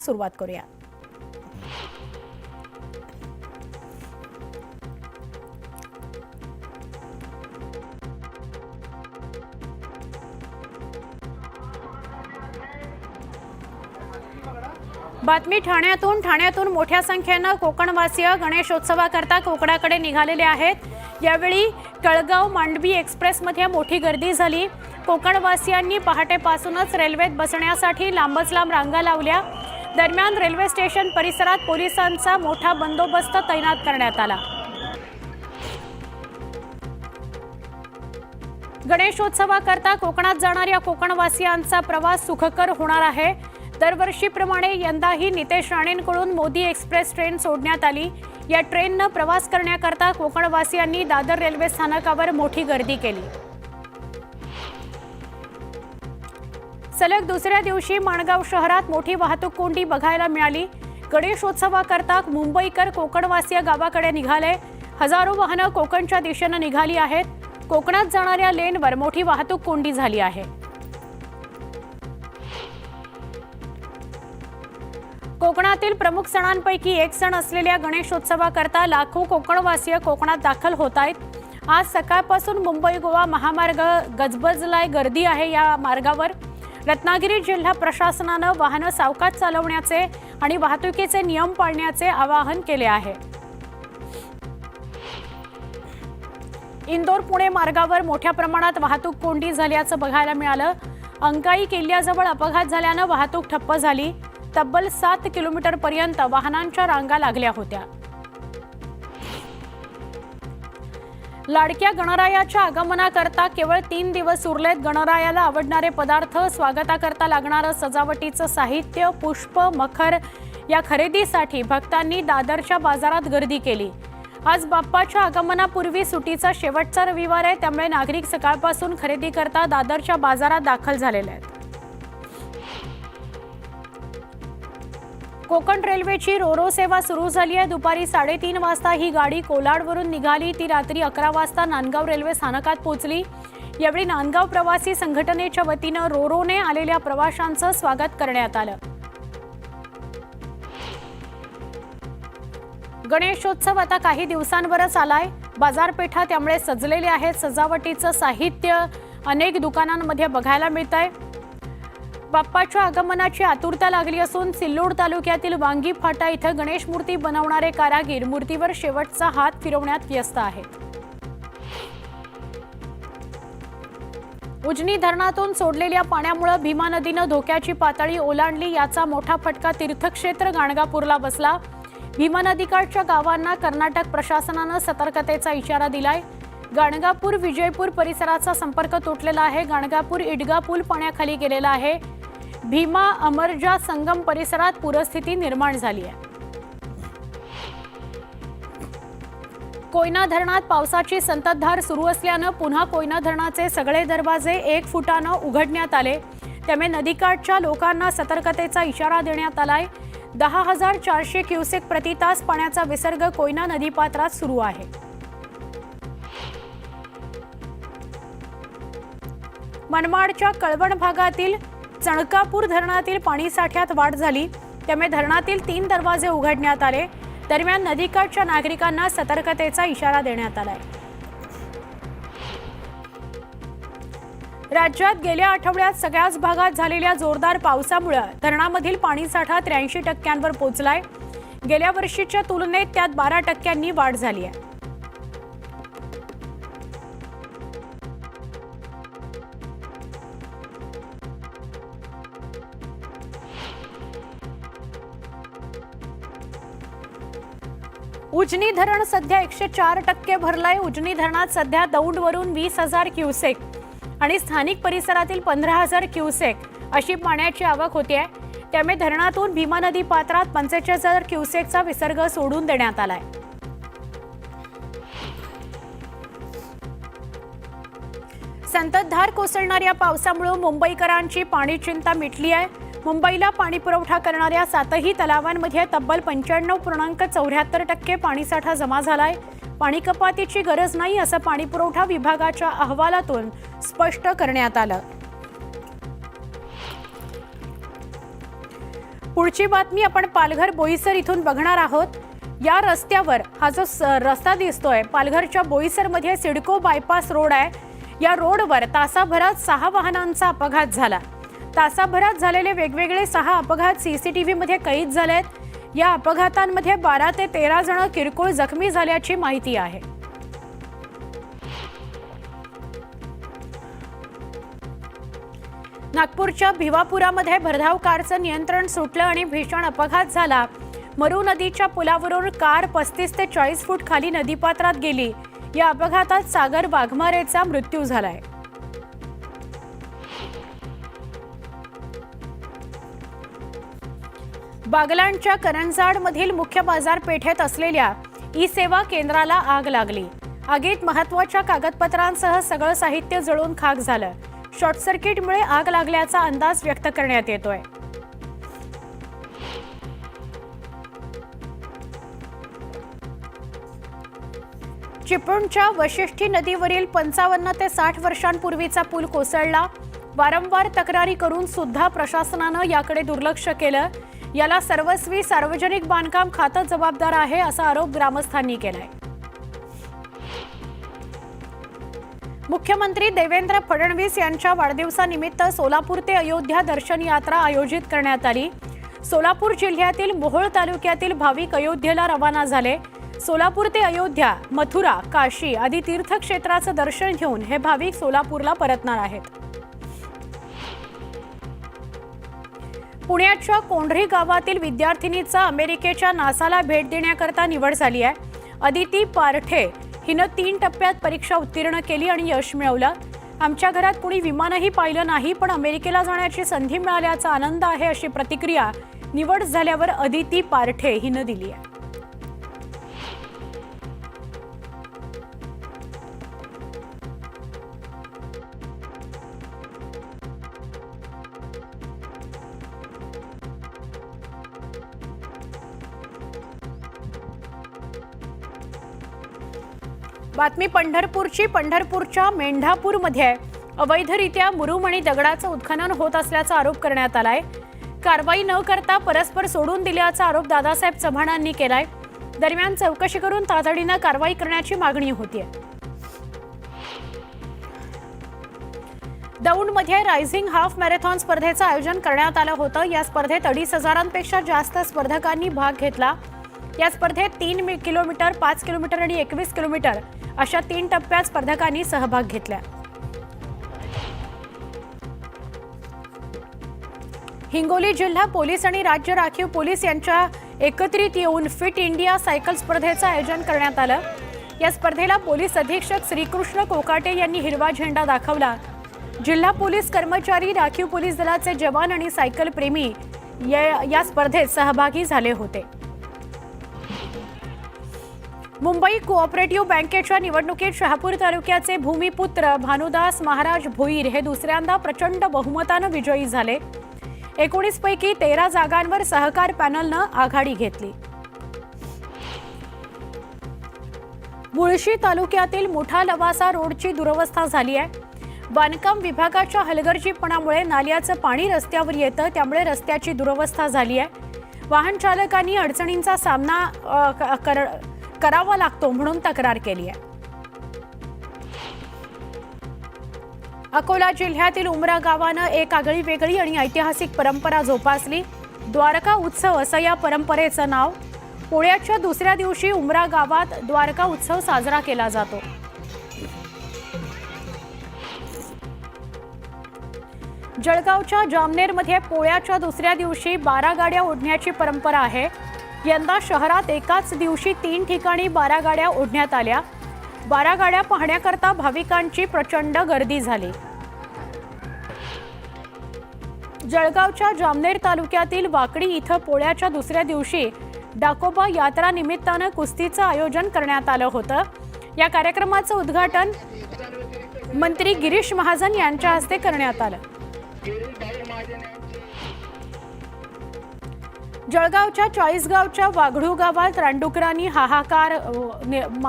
सुरुवात करूया। बातमी ठाण्यातून मोठ्या संख्येने कोकणवासीय गणेशोत्सवाकरता कोकणाकडे निघालेले आहेत। यावेळी कळगाव मांडवी एक्सप्रेसमध्ये मोठी गर्दी झाली। कोकणवासियांनी पहाटेपासूनच रेल्वेत बसण्यासाठी लांबच लांब रांगा लावल्या। दरम्यान रेल्वे स्टेशन परिसरात पोलिसांचा मोठा बंदोबस्त तैनात करण्यात आला। गणेशोत्सवाकरता कोकणात जाणाऱ्या कोकणवासियांचा प्रवास सुखकर होणार आहे। दरवर्षीप्रमाणे यंदाही नितेश राणेंकडून मोदी एक्सप्रेस ट्रेन सोडण्यात आली। या ट्रेनने प्रवास करण्याकरता कोकणवासियांनी दादर रेल्वे स्थानकावर मोठी गर्दी केली। सलग दुसऱ्या दिवशी माणगाव शहरात मोठी वाहतूक कोंडी बघायला मिळाली। गणेशोत्सवाकरता मुंबईकर कोकणवासीय गावाकडे निघाले। हजारो वाहनं कोकणच्या दिशेने निघाली आहेत। कोकणात जाणाऱ्या लेनवर मोठी वाहतूक कोंडी झाली आहे। कोकणातील प्रमुख सणांपैकी एक सण असलेल्या गणेशोत्सवाकरता लाखो कोकणवासीय कोकणात दाखल होत आहेत। आज सकाळपासून मुंबई गोवा महामार्ग गजबजलाय, गर्दी आहे या मार्गावर। रत्नागिरी जिल्हा प्रशासनाने वाहनं सावकाश चालवण्याचे आणि वाहतुकीचे नियम पाळण्याचे आवाहन केले आहे। इंदोर पुणे मार्गावर मोठ्या प्रमाणात वाहतूक कोंडी झाल्याचं बघायला मिळालं। अंकाई किल्ल्याजवळ अपघात झाल्याने वाहतूक ठप्प झाली। तब्बल 7 किलोमीटर पर्यंत वाहनांच्या रांगा लागल्या होत्या। लाडक्या गणरायाच्या आगमनाकरता केवळ 3 दिवस उरलेत। गणरायाला आवडणारे पदार्थ, स्वागताकरता लागणारं सजावटीचं साहित्य, पुष्प, मखर या खरेदीसाठी भक्तांनी दादरच्या बाजारात गर्दी केली। आज बाप्पाच्या आगमनापूर्वी सुटीचा शेवटचा रविवार आहे, त्यामुळे नागरिक सकाळपासून खरेदी करता दादरच्या बाजारात दाखल झालेले आहेत। कोकण रेल्वेची रोरो सेवा सुरू झाली आहे। दुपारी 3:30 वाजता ही गाडी कोलाडवरून निघाली। ती रात्री 11 वाजता नांदगाव रेल्वे स्थानकात पोहोचली। यावेळी नांदगाव प्रवासी संघटनेच्या वतीने रोरोने आलेल्या प्रवाशांचं स्वागत करण्यात आलं। गणेशोत्सव आता काही दिवसांवरच आलाय। बाजारपेठा त्यामुळे सजलेले आहेत। सजावटीचं साहित्य अनेक दुकानांमध्ये बघायला मिळतंय। बाप्पाच्या आगमनाची आतुरता लागली असून सिल्लोड तालुक्यातील वांगी फाटा इथं गणेश मूर्ती बनवणारे कारागीर मूर्तीवर शेवटचा हात फिरवण्यात व्यस्त आहेत। उजनी धरणातून सोडलेल्या पाण्यामुळे भीमा नदीनं धोक्याची पातळी ओलांडली। याचा मोठा फटका तीर्थक्षेत्र गाणगापूरला बसला। भीमा नदीकाठच्या गावांना कर्नाटक प्रशासनानं सतर्कतेचा इशारा दिलाय। गाणगापूर विजयपूर परिसराचा संपर्क तुटलेला आहे। गाणगापूर इडगा पूल पाण्याखाली गेलेला आहे। भीमा अमरजा संगम परिसरात पूरस्थिती निर्माण झाली आहे। कोयना धरणात पावसाची संततधार सुरू असल्यानं पुन्हा कोयना धरणाचे सगळे दरवाजे 1 फुटानं उघडण्यात आले। त्यामुळे नदीकाठच्या लोकांना सतर्कतेचा इशारा देण्यात आलाय। 10,400 क्युसेक प्रति तास पाण्याचा विसर्ग कोयना नदीपात्रात सुरू आहे। मनमाडच्या कळवण भागातील चणकापूर धरणातील पाणीसाठ्यात वाढ झाली। त्यामुळे धरणातील 3 दरवाजे उघडण्यात आले। दरम्यान नदीकाठच्या नागरिकांना सतर्कतेचा इशारा देण्यात आलाय। राज्यात गेल्या आठवड्यात सगळ्याच भागात झालेल्या जोरदार पावसामुळे धरणामधील पाणीसाठा 83% पोहोचलाय। गेल्या वर्षीच्या तुलनेत त्यात 12% वाढ झाली आहे। उजनी धरण सध्या 104% भरलंय। उजनी धरणात सध्या दौंडवरून 20,000 क्युसेक आणि स्थानिक परिसरातील 15,000 क्युसेक अशी पाण्याची आवक होते। त्यामुळे धरणातून भीमा नदी पात्रात 45,000 क्युसेकचा विसर्ग सोडून देण्यात आलाय। संततधार कोसळणाऱ्या पावसामुळे मुंबईकरांची पाणी चिंता मिटली आहे। मुंबईला पाणी पुरवठा करणाऱ्या 7ही तलावांमध्ये तब्बल 95.74% पाणीसाठा जमा झालाय। पाणी कपातीची गरज नाही असं पाणी पुरवठा विभागाच्या अहवालातून स्पष्ट करण्यात आलं। पुढची बातमी आपण पालघर बोईसर इथून बघणार आहोत। या रस्त्यावर हा जो रस्ता दिसतोय पालघरच्या बोईसरमध्ये सिडको बायपास रोड आहे। या रोडवर तासाभरात 6 वाहनांचा अपघात झाला। तासाभरात झालेले वेगवेगळे 6 अपघात सीसीटीव्ही मध्ये कैद झालेत। या अपघातांमध्ये 12 ते 13 जण किरकोळ जखमी झाल्याची माहिती आहे। नागपूरच्या भिवापुरामध्ये भरधाव कारचं नियंत्रण सुटलं आणि भीषण अपघात झाला। मरू नदीच्या पुलावरून कार 35 ते 40 फूट खाली नदीपात्रात गेली। या अपघातात सागर वाघमारेचा मृत्यू झालाय। बागलाणच्या करंजाडमधील मुख्य बाजारपेठेत असलेल्या ई-सेवा केंद्राला आग लागली। आगीत महत्त्वाच्या कागदपत्रांसह सगळं साहित्य जळून खाक झालं। शॉर्ट सर्किटमुळे आग लागल्याचा अंदाज व्यक्त करण्यात येतोय। चिपळूणच्या वशिष्ठी नदीवरील 55 ते 60 वर्षांपूर्वीचा पूल कोसळला। वारंवार तक्रारी करून सुद्धा प्रशासनानं याकडे दुर्लक्ष केलं। याला सर्वस्वी सार्वजनिक बांधकाम खातं जबाबदार आहे असा आरोप ग्रामस्थांनी केलाय। मुख्यमंत्री देवेंद्र फडणवीस यांच्या वाढदिवसानिमित्त सोलापूर ते अयोध्या दर्शन यात्रा आयोजित करण्यात आली। सोलापूर जिल्ह्यातील मोहोळ तालुक्यातील भाविक अयोध्येला रवाना झाले। सोलापूर ते अयोध्या, मथुरा, काशी आदी तीर्थक्षेत्राचं दर्शन घेऊन हे भाविक सोलापूरला परतणार आहेत। पुण्याच्या कोंढरी गावातील विद्यार्थिनीचा अमेरिकेच्या नासाला भेट देण्याकरता निवड झाली आहे। अदिती पारठे हिनं 3 टप्प्यात परीक्षा उत्तीर्ण केली आणि यश मिळवलं। आमच्या घरात कुणी विमानही पाहिलं नाही, पण अमेरिकेला जाण्याची संधी मिळाल्याचा आनंद आहे अशी प्रतिक्रिया निवड झाल्यावर अदिती पारठे हिनं दिली आहे। बातमी पंढरपूरची। पंढरपूरच्या मेंढापूरमध्ये अवैधरित्या मुरुम आणि दगडाचं उत्खनन होत असल्याचा आरोप करण्यात आलाय। कारवाई न करता परस्पर सोडून दिल्याचा आरोप दादासाहेब चव्हाणांनी केलाय। दरम्यान चौकशी करून तातडीनं कारवाई करण्याची मागणी होतीये। दौंडमध्ये रायझिंग हाफ मॅरेथॉन स्पर्धेचं आयोजन करण्यात आलं होतं। या स्पर्धेत 2,500पेक्षा जास्त स्पर्धकांनी भाग घेतला। या स्पर्धेत 3 किलोमीटर, 5 किलोमीटर आणि 21 किलोमीटर अशा 3 टप्प्यात स्पर्धकांनी सहभाग घेतला। हिंगोली जिल्हा पोलीस आणि राज्य राखीव पोलीस यांच्या एकत्रित येऊन फिट इंडिया सायकल स्पर्धेचं आयोजन करण्यात आलं। या स्पर्धेला पोलीस अधीक्षक श्रीकृष्ण कोकाटे यांनी हिरवा झेंडा दाखवला। जिल्हा पोलीस कर्मचारी, राखीव पोलीस दलाचे जवान आणि सायकल प्रेमी या स्पर्धेत सहभागी झाले होते। मुंबई कोऑपरेटिव्ह बँकेच्या निवडणुकीत शहापूर तालुक्याचे भूमिपुत्र भानुदास महाराज भोईर हे दुसऱ्यांदा प्रचंड बहुमतानं विजयी झाले। 19 पैकी 13 जागांवर सहकार पॅनलनं आघाडी घेतली। मुळशी तालुक्यातील मुठा लवासा रोडची दुरवस्था झाली आहे। बांधकाम विभागाच्या हलगर्जीपणामुळे नाल्याचं पाणी रस्त्यावर येतं, त्यामुळे रस्त्याची दुरवस्था झाली आहे। वाहन चालकांनी अडचणींचा सामना करावा लागतो म्हणून तक्रार केली आहे। अकोला जिल्ह्यातील उमरा गावानं एक आगळी वेगळी आणि ऐतिहासिक परंपरा जोपासली। द्वारका उत्सव असं या परंपरेचं नाव। पोळ्याच्या दुसऱ्या दिवशी उमरा गावात द्वारका उत्सव साजरा केला जातो। जळगावच्या जामनेरमध्ये पोळ्याच्या दुसऱ्या दिवशी 12 गाड्या ओढण्याची परंपरा आहे। यंदा शहरात एकाच दिवशी 3 ठिकाणी 12 गाड्या ओढण्यात आल्या। 12 गाड्या पाहण्याकरता भाविकांची प्रचंड गर्दी झाली। जळगावच्या जामनेर तालुक्यातील वाकडी इथं पोळ्याच्या दुसऱ्या दिवशी डाकोबा यात्रा निमित्तानं कुस्तीचं आयोजन करण्यात आलं होतं। या कार्यक्रमाचं उद्घाटन मंत्री गिरीश महाजन यांच्या हस्ते करण्यात आलं। जळगावच्या चाळीसगावच्या वाघडू गावात रानडुकरांनी हाहाकार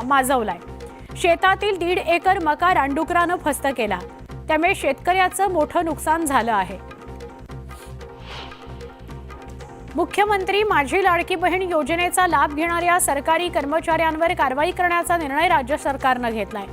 माजवलाय। शेतातील 1.5 एकर मका रानडुकरानं फस्त केला, त्यामुळे शेतकऱ्याचं मोठं नुकसान झालं आहे। मुख्यमंत्री माझी लाडकी बहीण योजनेचा लाभ घेणाऱ्या सरकारी कर्मचाऱ्यांवर कारवाई करण्याचा निर्णय राज्य सरकारनं घेतलाय।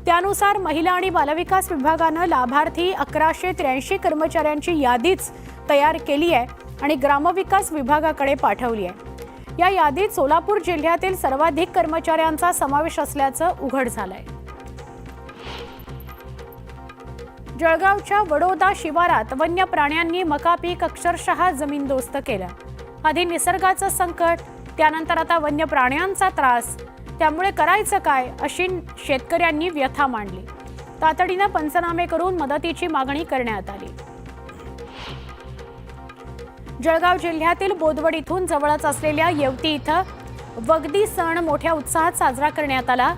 त्यानुसार महिला आणि बालविकास विभागानं लाभार्थी 1183 कर्मचाऱ्यांची यादीच तयार केली आहे आणि ग्रामविकास विभागाकडे पाठवली आहे। या यादीत सोलापूर जिल्ह्यातील सर्वाधिक कर्मचाऱ्यांचा समावेश असल्याचं उघड झालंय। जळगावच्या वडोदा शिवारात वन्य प्राण्यांनी मका पीक अक्षरशः जमीनदोस्त केलं। आधी निसर्गाचं संकट, त्यानंतर आता वन्य प्राण्यांचा त्रास, त्यामुळे करायचं काय अशी शेतकऱ्यांनी व्यथा मांडली। तातडीनं पंचनामे करून मदतीची मागणी करण्यात आली। जळगाव जिल्ह्यातील बोदवड इथून जवळच असलेल्या येवती इथं वगदी सण मोठ्या उत्साहात साजरा करण्यात आला।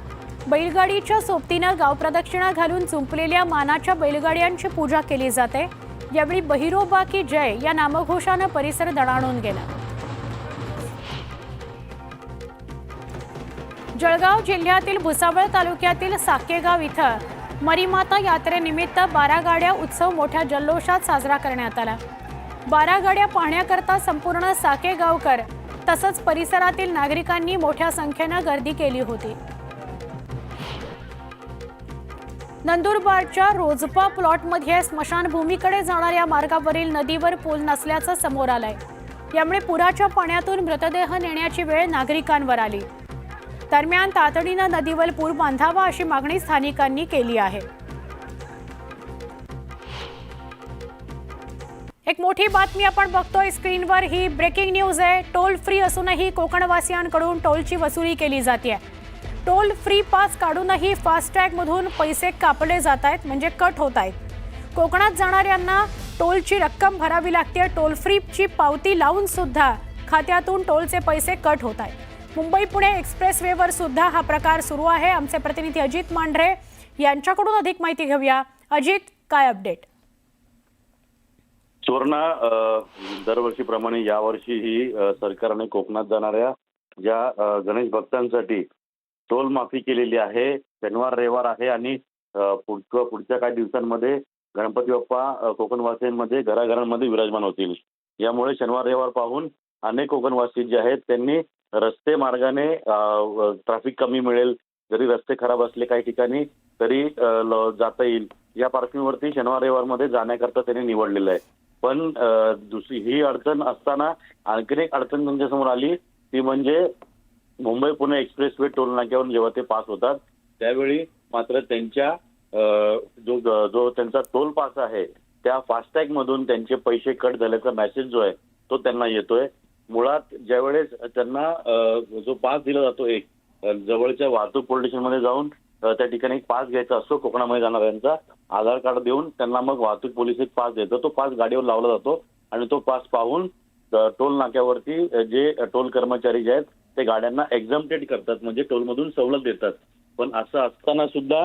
बैलगाडीच्या सोबतीनं गाव प्रदक्षिणा घालून जुंपलेल्या मानाच्या बैलगाड्यांची पूजा केली जाते। यावेळी बहिरोबा की जय या नामघोषानं परिसर दणाणून गेला। जळगाव जिल्ह्यातील भुसावळ तालुक्यातील साकेगाव इथं मरीमाता यात्रेनिमित्त 12 गाड्या उत्सव मोठ्या जल्लोषात साजरा करण्यात आला। 12 गाड्या पाहण्याकरता संपूर्ण साकेगावकर तसंच परिसरातील नागरिकांनी मोठ्या संख्येनं गर्दी केली होती। नंदुरबारच्या रोजपा प्लॉटमध्ये स्मशानभूमीकडे जाणाऱ्या मार्गावरील नदीवर पूल नसल्याचं समोर आलंय। यामुळे पुराच्या पाण्यातून मृतदेह नेण्याची वेळ नागरिकांवर आली। दरम्यान तातडीनं नदीवर पूल बांधावा अशी मागणी स्थानिकांनी केली आहे। एक मोठी बातमी आपण बघतोय स्क्रीनवर, ही ब्रेकिंग न्यूज आहे। टोल फ्री असूनही कोकणवासियांकडून टोलची वसुली केली जाते। टोल फ्री पास काढूनही फास्टॅग मधून पैसे कापले जात आहेत, म्हणजे कट होत आहेत। कोकणात जाणाऱ्यांना टोलची रक्कम भरावी लागते। टोल फ्रीची पावती लावून सुद्धा खात्यातून टोलचे पैसे कट होत आहेत। मुंबई पुणे एक्सप्रेसवेवर सुद्धा हा प्रकार सुरू आहे। आमचे प्रतिनिधी अजित मांढरे यांच्याकडून अधिक माहिती घेऊया। अजित, काय अपडेट? सुवर्णा, दरवर्षीप्रमाणे यावर्षीही सरकारने कोकणात जाणाऱ्या ज्या गणेश भक्तांसाठी टोल माफी केलेली आहे। शनिवार रविवार आहे आणि पुढच्या काही दिवसांमध्ये गणपती बाप्पा कोकणवासियांमध्ये घराघरांमध्ये विराजमान होतील। यामुळे शनिवार रविवार पाहून अनेक कोकणवासी जे आहेत त्यांनी रस्ते मार्गाने ट्रॅफिक कमी मिळेल, जरी रस्ते खराब असले काही ठिकाणी तरी जाता येईल या पार्श्वभूमीवरती शनिवार रविवारमध्ये जाण्याकरता त्यांनी निवडलेलं आहे। पण दुसरी ही अडचण असताना आणखी एक अडचण त्यांच्यासमोर आली, ती म्हणजे मुंबई पुणे एक्सप्रेसवे टोल नाक्यावरून जेव्हा ते पास होतात त्यावेळी मात्र त्यांच्या जो त्यांचा टोल पास आहे त्या फास्टॅग मधून त्यांचे पैसे कट झाल्याचा मेसेज जो आहे तो त्यांना येतोय। मुळात ज्यावेळेस त्यांना जो पास दिला जातो, एक जवळच्या वाहतूक पोलीस स्टेशनमध्ये जाऊन त्या ठिकाणी एक पास घ्यायचा असतो कोकणामध्ये जाणाऱ्यांचा, आधार कार्ड देऊन त्यांना मग वाहतूक पोलीस एक पास देतो। तो पास गाडीवर लावला जातो आणि तो पास पाहून टोल नाक्यावरती जे टोल कर्मचारी जे आहेत ते गाड्यांना एक्झम्प्टेड करतात, म्हणजे टोलमधून सवलत देतात। पण असं असताना सुद्धा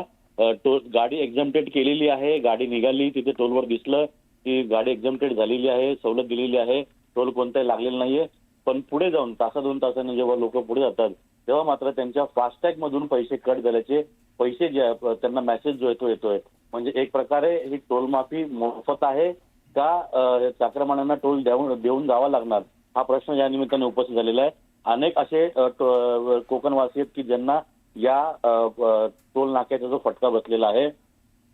गाडी एक्झम्प्टेड केलेली आहे, गाडी निघाली, तिथे टोलवर दिसलं की गाडी एक्झम्प्टेड झालेली आहे, सवलत दिलेली आहे, टोल कोणताही लागलेला नाहीये। पण पुढे जाऊन दोन तासांनी जेव्हा लोक पुढे जातात तेव्हा मात्र त्यांच्या फास्टॅग मधून पैसे कट झाल्याचे पैसे जे त्यांना मेसेज जो येतो येतोय। म्हणजे एक प्रकारे ही टोल माफी मोफत आहे का चाकरमान्यांना टोल देऊन जावा लागणार, हा प्रश्न या निमित्ताने उपस्थित झालेला आहे। अनेक असे कोकणवासी आहेत की ज्यांना या टोल नाक्याचा जो फटका बसलेला आहे।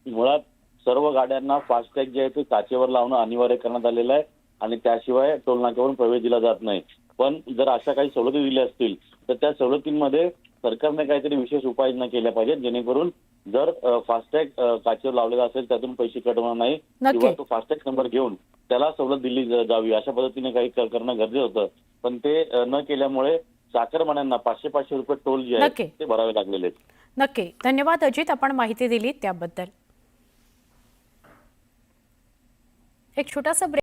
मुळात सर्व गाड्यांना फास्टॅग जे आहे ते काचेवर लावणं अनिवार्य करण्यात आलेलं आहे आणि त्याशिवाय टोल नाक्यावरून प्रवेश दिला जात नाही। पण जर अशा काही सवलती दिल्या असतील तर त्या सवलतींमध्ये सरकारने काहीतरी विशेष उपाययोजना केल्या पाहिजेत, जेणेकरून जर फास्टॅग काचेवर लावलेला असेल त्यातून पैसे कट होणार नाही किंवा तो फास्टॅग नंबर घेऊन त्याला सवलत दिली जावी, अशा पद्धतीने काही करणं गरजेचं होतं। पण ते न केल्यामुळे चाकरमान्यांना 500 रुपये टोल जे आहे ते भरावे लागलेले आहेत। नक्की, धन्यवाद अजित, आपण माहिती दिली त्याबद्दल। एक छोटासा